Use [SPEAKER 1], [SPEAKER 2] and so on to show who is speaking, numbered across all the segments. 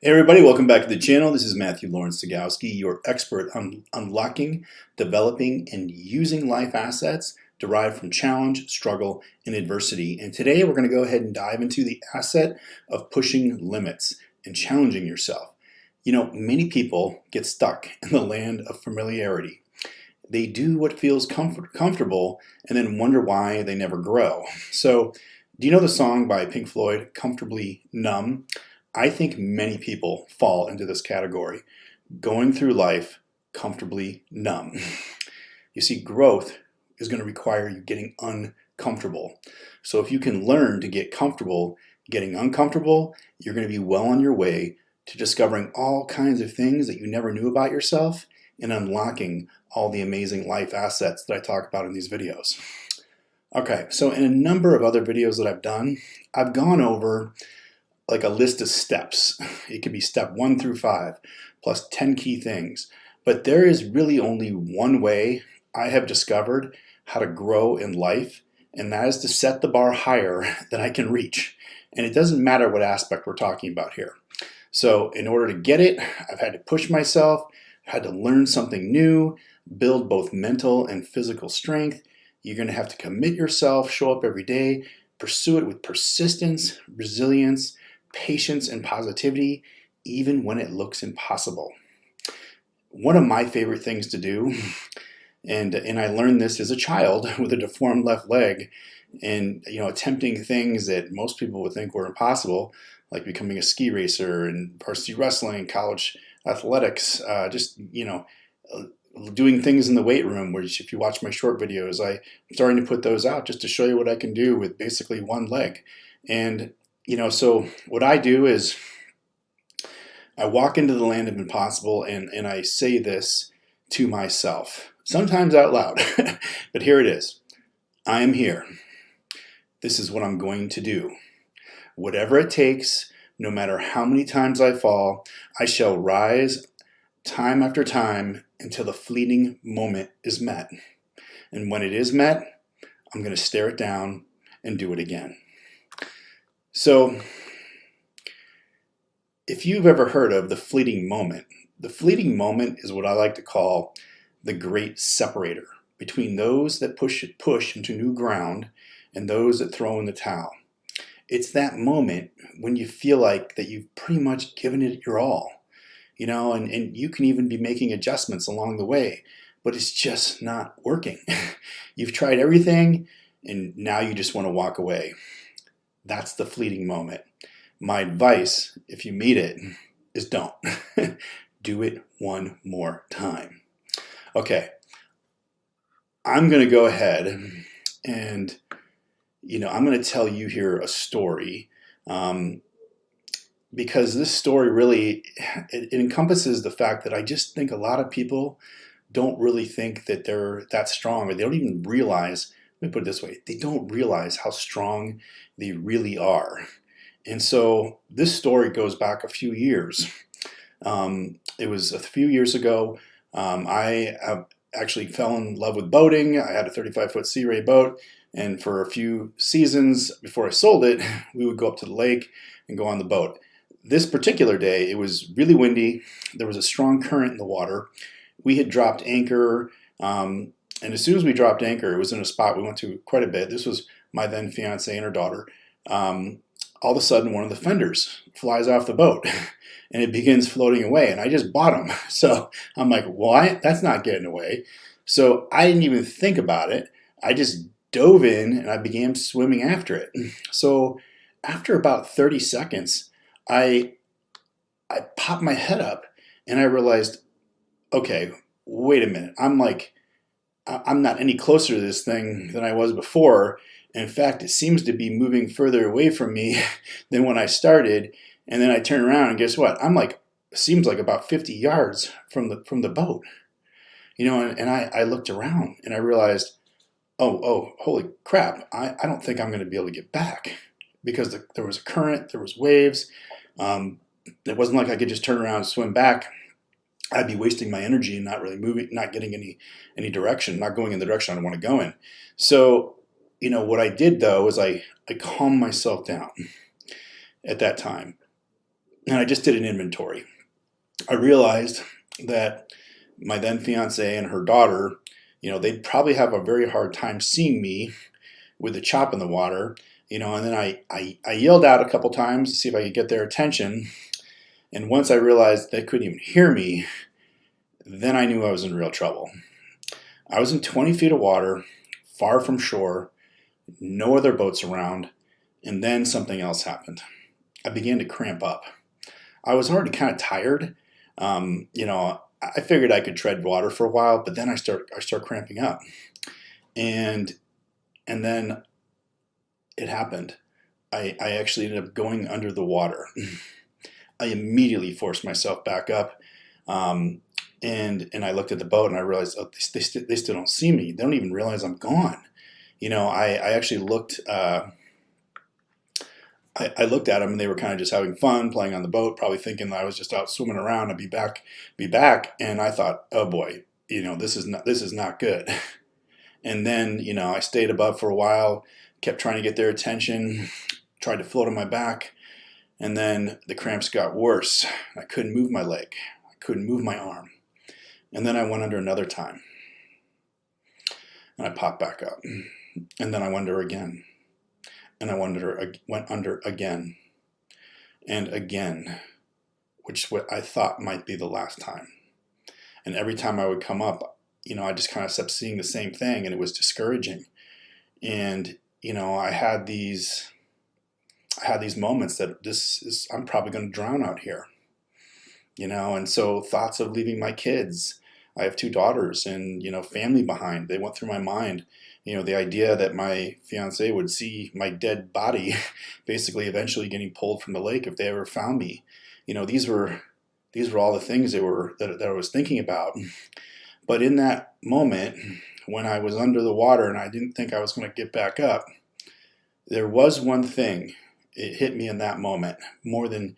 [SPEAKER 1] Hey everybody, welcome back to the channel. This is Matthew Lawrence Stogowski, your expert on unlocking, developing, and using life assets derived from challenge, struggle, and adversity. And today we're going to go ahead and dive into the asset of pushing limits and challenging yourself. You know, many people get stuck in the land of familiarity. They do what feels comfortable and then wonder why they never grow. So, do you know the song by Pink Floyd, Comfortably Numb? I think many people fall into this category, going through life comfortably numb. You see, growth is going to require you getting uncomfortable. So if you can learn to get comfortable getting uncomfortable, you're going to be well on your way to discovering all kinds of things that you never knew about yourself and unlocking all the amazing life assets that I talk about in these videos. Okay, so in a number of other videos that I've done, I've gone over like a list of steps. It could be step 1 through 5 plus 10 key things. But there is really only one way I have discovered how to grow in life, and that is to set the bar higher than I can reach. And it doesn't matter what aspect we're talking about here. So in order to get it, I've had to push myself, had to learn something new, build both mental and physical strength. You're going to have to commit yourself, show up every day, pursue it with persistence, resilience, patience, and positivity, even when it looks impossible. One of my favorite things to do, and I learned this as a child with a deformed left leg, and attempting things that most people would think were impossible, like becoming a ski racer and varsity wrestling, college athletics, doing things in the weight room, where if you watch my short videos, I'm starting to put those out just to show you what I can do with basically one leg. And so what I do is I walk into the land of impossible and I say this to myself, sometimes out loud, but here it is. I am here. This is what I'm going to do. Whatever it takes, no matter how many times I fall, I shall rise time after time until the fleeting moment is met. And when it is met, I'm going to stare it down and do it again. So, if you've ever heard of the fleeting moment is what I like to call the great separator between those that push into new ground and those that throw in the towel. It's that moment when you feel like that you've pretty much given it your all, and you can even be making adjustments along the way, but it's just not working. You've tried everything and now you just want to walk away. That's the fleeting moment. My advice, if you meet it, is don't. Do it one more time. Okay, I'm going to go ahead and, I'm going to tell you here a story because this story really, it encompasses the fact that I just think a lot of people don't really think that they're that strong, or they don't even realize, let me put it this way, they don't realize how strong they really are. And so this story goes back a few years. It was a few years ago. I actually fell in love with boating. I had a 35-foot Sea Ray boat, and for a few seasons before I sold it, we would go up to the lake and go on the boat. This particular day, it was really windy. There was a strong current in the water. We had dropped anchor, and as soon as we dropped anchor, it was in a spot we went to quite a bit. This was my then fiance and her daughter. All of a sudden, one of the fenders flies off the boat and it begins floating away, and I just bottom. So I'm like, why? That's not getting away. So I didn't even think about it. I just dove in and I began swimming after it. So after about 30 seconds, I popped my head up and I realized, okay, wait a minute. I'm not any closer to this thing than I was before. In fact, it seems to be moving further away from me than when I started. And then I turn around and guess what? I'm seems like about 50 yards from the boat. And I looked around and I realized, oh, holy crap. I don't think I'm going to be able to get back because there was a current, there was waves. It wasn't like I could just turn around and swim back. I'd be wasting my energy and not really moving, not getting any direction, not going in the direction I want to go in. So, what I did though is I calmed myself down at that time. and I just did an inventory. I realized that my then fiance and her daughter, they'd probably have a very hard time seeing me with the chop in the water, and then I yelled out a couple times to see if I could get their attention. And once I realized they couldn't even hear me, then I knew I was in real trouble. I was in 20 feet of water, far from shore, no other boats around, and then something else happened. I began to cramp up. I was already kind of tired. I figured I could tread water for a while, but then I start cramping up. And then it happened. I actually ended up going under the water. I immediately forced myself back up. And I looked at the boat and I realized, oh, they still don't see me. They don't even realize I'm gone. I actually looked, I looked at them and they were kind of just having fun playing on the boat, probably thinking that I was just out swimming around and be back. And I thought, oh boy, this is not good. And then, I stayed above for a while, kept trying to get their attention, tried to float on my back. And then the cramps got worse. I couldn't move my leg. I couldn't move my arm. And then I went under another time. And I popped back up. And then I went under again. And I went under again. And again. Which what I thought might be the last time. And every time I would come up, I just kind of kept seeing the same thing. And it was discouraging. And, I had these moments that I'm probably going to drown out here. And so thoughts of leaving my kids. I have 2 daughters and, family behind. They went through my mind. The idea that my fiance would see my dead body basically eventually getting pulled from the lake if they ever found me. These were all the things that I was thinking about. But in that moment, when I was under the water and I didn't think I was going to get back up, there was one thing. It hit me in that moment more than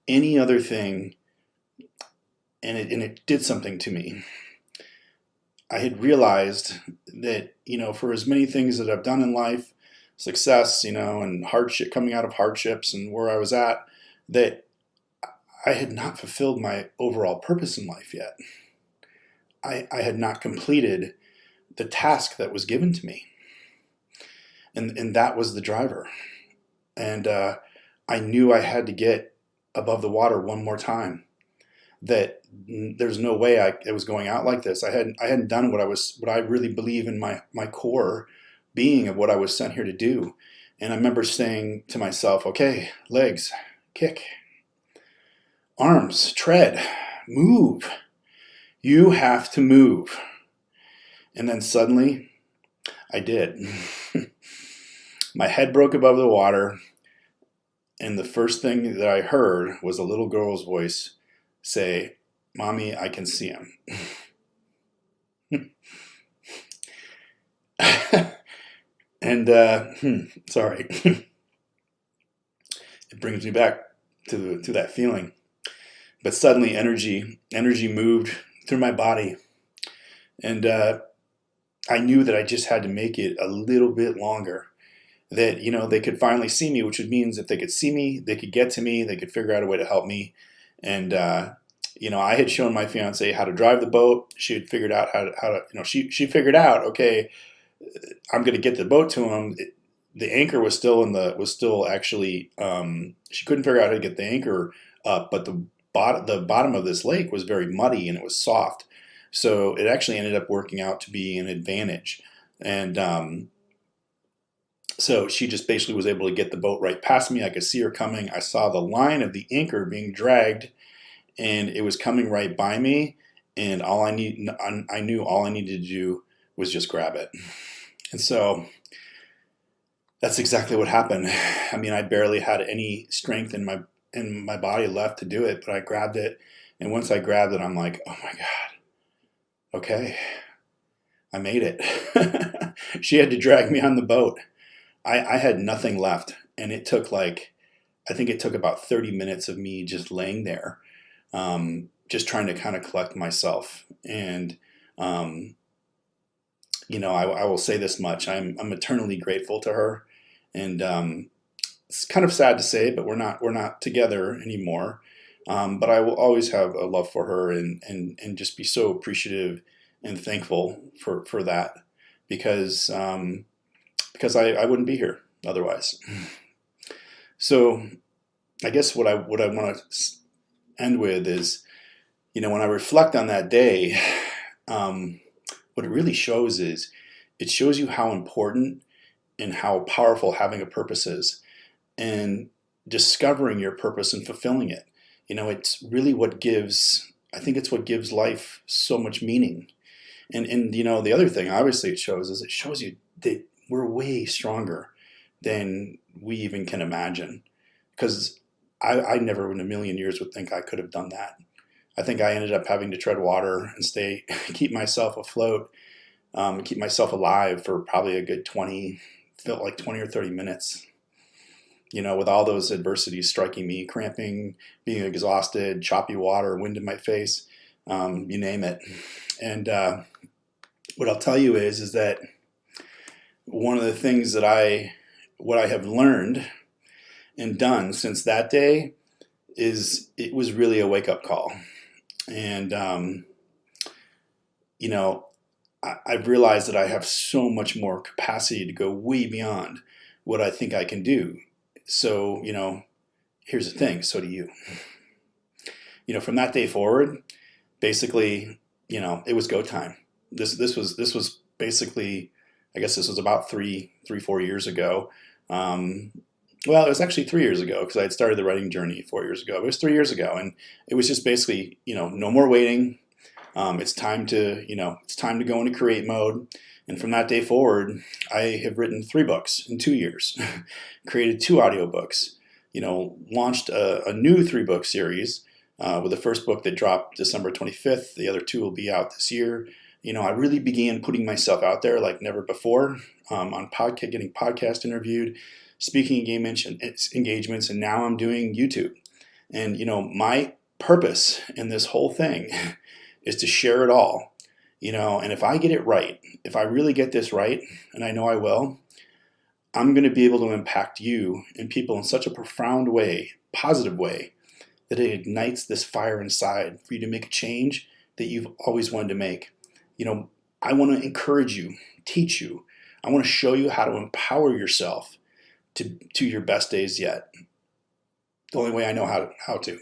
[SPEAKER 1] any other thing. And it did something to me. I had realized that, for as many things that I've done in life, success, and hardship, coming out of hardships and where I was at, that I had not fulfilled my overall purpose in life yet. I had not completed the task that was given to me. And that was the driver. And I knew I had to get above the water one more time. That there's no way it was going out like this. I hadn't done what I really believe in my core being of what I was sent here to do. And I remember saying to myself, okay, legs, kick, arms, tread, move. You have to move. And then suddenly I did. My head broke above the water. And the first thing that I heard was a little girl's voice say, "Mommy, I can see him." And sorry, it brings me back to that feeling. But suddenly, energy moved through my body, and I knew that I just had to make it a little bit longer. That they could finally see me, which means if they could see me, they could get to me, they could figure out a way to help me. And I had shown my fiance how to drive the boat. She had figured out how to she figured out, okay, I'm going to get the boat to him. The anchor was still actually she couldn't figure out how to get the anchor up, but the bottom of this lake was very muddy and it was soft, so it actually ended up working out to be an advantage. And so she just basically was able to get the boat right past me. I could see her coming. I saw the line of the anchor being dragged, and it was coming right by me. And I knew all I needed to do was just grab it. And so that's exactly what happened. I mean, I barely had any strength in my body left to do it, but I grabbed it. And once I grabbed it, I'm like, oh my God, okay, I made it. She had to drag me on the boat. I had nothing left, and it took I think it took about 30 minutes of me just laying there, just trying to kind of collect myself. And, I will say this much. I'm eternally grateful to her. And it's kind of sad to say, but we're not together anymore. But I will always have a love for her and just be so appreciative and thankful for that because I wouldn't be here otherwise. So I guess what I want to end with is, when I reflect on that day, what it really shows is it shows you how important and how powerful having a purpose is, and discovering your purpose and fulfilling it. It's really I think it's what gives life so much meaning. And the other thing, obviously, it shows you that we're way stronger than we even can imagine. Because I never in a million years would think I could have done that. I think I ended up having to tread water and keep myself afloat, keep myself alive for probably a good 20 or 30 minutes. With all those adversities striking me, cramping, being exhausted, choppy water, wind in my face, you name it. And what I'll tell you is that one of the things what I have learned and done since that day is it was really a wake-up call. And, I've realized that I have so much more capacity to go way beyond what I think I can do. So, here's the thing, so do you. From that day forward, basically, it was go time. This was basically, I guess this was about 4 years ago. Well, it was actually 3 years ago because I had started the writing journey 4 years ago. It was 3 years ago, and it was just basically, no more waiting. It's time to go into create mode. And from that day forward, I have written 3 books in 2 years, created 2 audiobooks, launched a new 3-book series with the first book that dropped December 25th. The other 2 will be out this year. I really began putting myself out there like never before, on getting podcast interviewed, speaking engagements, and now I'm doing YouTube. And, my purpose in this whole thing is to share it all, and if I get it right, if I really get this right, and I know I will, I'm going to be able to impact you and people in such a profound way, positive way, that it ignites this fire inside for you to make a change that you've always wanted to make. I want to encourage you, teach you. I want to show you how to empower yourself to your best days yet. The only way I know how to.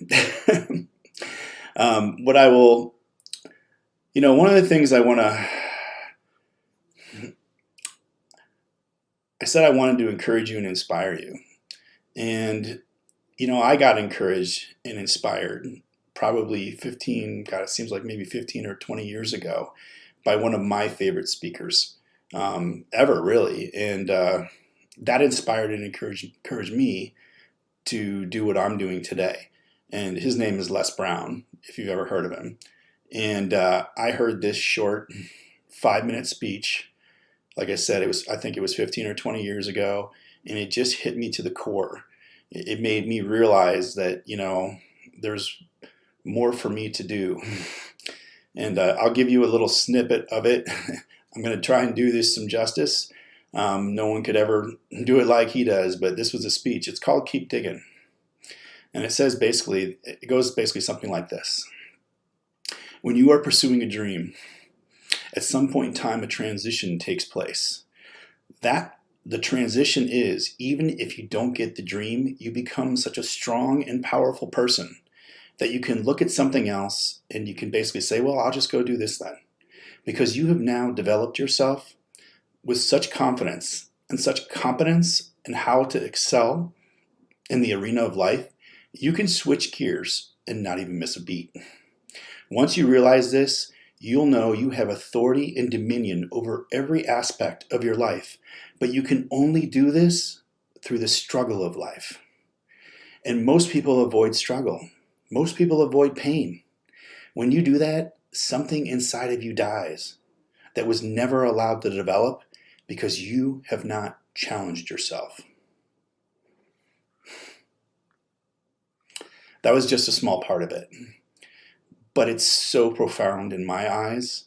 [SPEAKER 1] What I will, one of the things I said I wanted to encourage you and inspire you. And, I got encouraged and inspired probably it seems like maybe 15 or 20 years ago by one of my favorite speakers ever, really. And that inspired and encouraged me to do what I'm doing today. And his name is Les Brown, if you've ever heard of him. And I heard this short 5-minute speech. Like I said, I think it was 15 or 20 years ago, and it just hit me to the core. It made me realize that, there's more for me to do. And I'll give you a little snippet of it. I'm going to try and do this some justice. No one could ever do it like he does, but this was a speech. It's called Keep Digging. And it goes basically something like this. When you are pursuing a dream, at some point in time, a transition takes place. The transition is, even if you don't get the dream, you become such a strong and powerful person that you can look at something else and you can basically say, well, I'll just go do this then. Because you have now developed yourself with such confidence and such competence in how to excel in the arena of life, you can switch gears and not even miss a beat. Once you realize this, you'll know you have authority and dominion over every aspect of your life, but you can only do this through the struggle of life. And most people avoid struggle. Most people avoid pain. When you do that, something inside of you dies that was never allowed to develop because you have not challenged yourself. That was just a small part of it. But it's so profound in my eyes,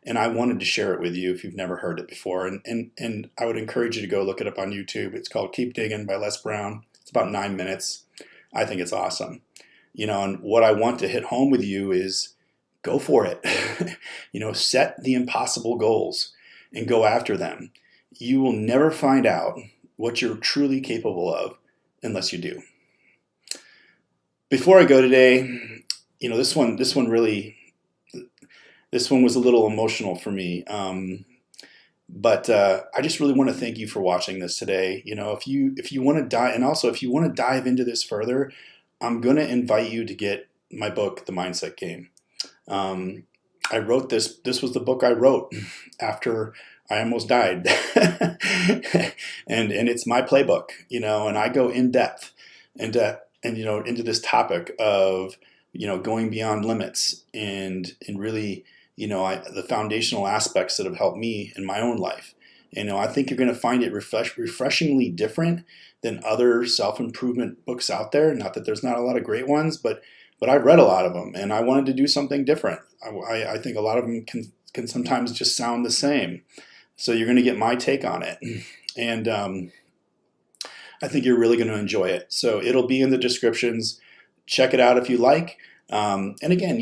[SPEAKER 1] and I wanted to share it with you if you've never heard it before. And I would encourage you to go look it up on YouTube. It's called Keep Digging by Les Brown. It's about 9 minutes. I think it's awesome. And what I want to hit home with you is go for it. Set the impossible goals and go after them. You will never find out what you're truly capable of unless you do. Before I go today, this one was a little emotional for me. But I just really want to thank you for watching this today. If you want to dive, and also if you want to dive into this further, I'm going to invite you to get my book, The Mindset Game. I wrote this. This was the book I wrote after I almost died, and it's my playbook. And I go in depth into this topic of going beyond limits and really the foundational aspects that have helped me in my own life. I think you're going to find it refreshingly different than other self-improvement books out there. Not that there's not a lot of great ones, but I've read a lot of them, and I wanted to do something different. I think a lot of them can sometimes just sound the same. So you're going to get my take on it, and I think you're really going to enjoy it. So it'll be in the descriptions. Check it out if you like. And again,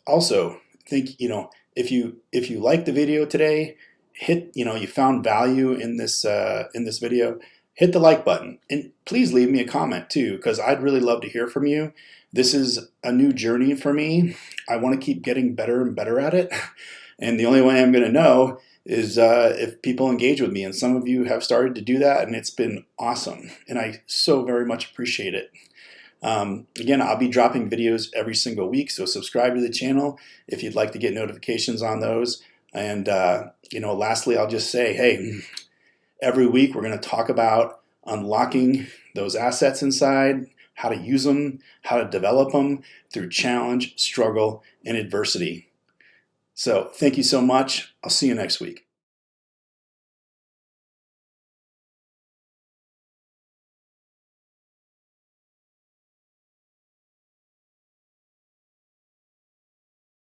[SPEAKER 1] also think, if you like the video today, you found value in this video, hit the like button, and please leave me a comment too, because I'd really love to hear from you. This is a new journey for me. I want to keep getting better and better at it. And the only way I'm going to know is if people engage with me. And some of you have started to do that, and it's been awesome. And I so very much appreciate it. Again, I'll be dropping videos every single week, so subscribe to the channel if you'd like to get notifications on those. And lastly, I'll just say, hey, every week we're going to talk about unlocking those assets inside, how to use them, how to develop them through challenge, struggle, and adversity. So thank you so much. I'll see you next week.